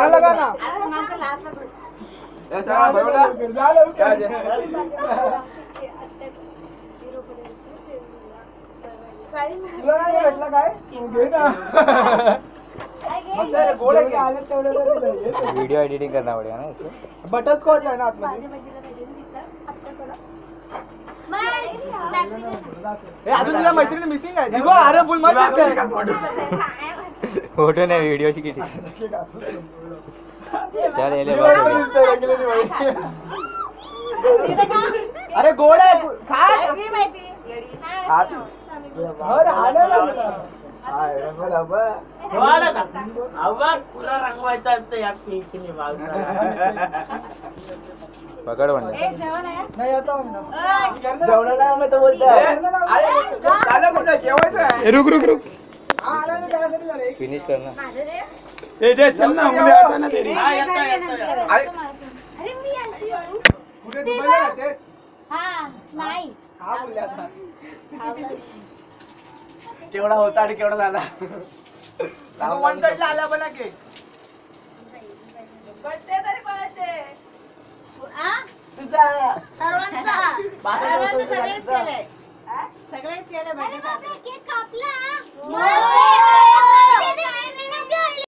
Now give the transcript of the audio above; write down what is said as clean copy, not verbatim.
लगा ना भेटला काय वीडियो एडिटिंग करना पड़ेगा ना इसको। बटर स्कॉच आहे ना आतमध्ये अजून तुला मैत्रिणी मिसिंग आहे अरे फुल मत फोटो नाही व्हिडिओ किती चल ये ले अरे गोड आहे खा पकड़ बंद रुक रुक रुक फिनिश करना ए जे चल ना उंगली आता ना तेरी केवढा होता आणि केवढा झाला वन साइडला आला बना केक बर्थडे तरी कोणाचे तुझा सर्वांचं सगळेच केलंय सगळेच केलंय बर्थडे केक कापला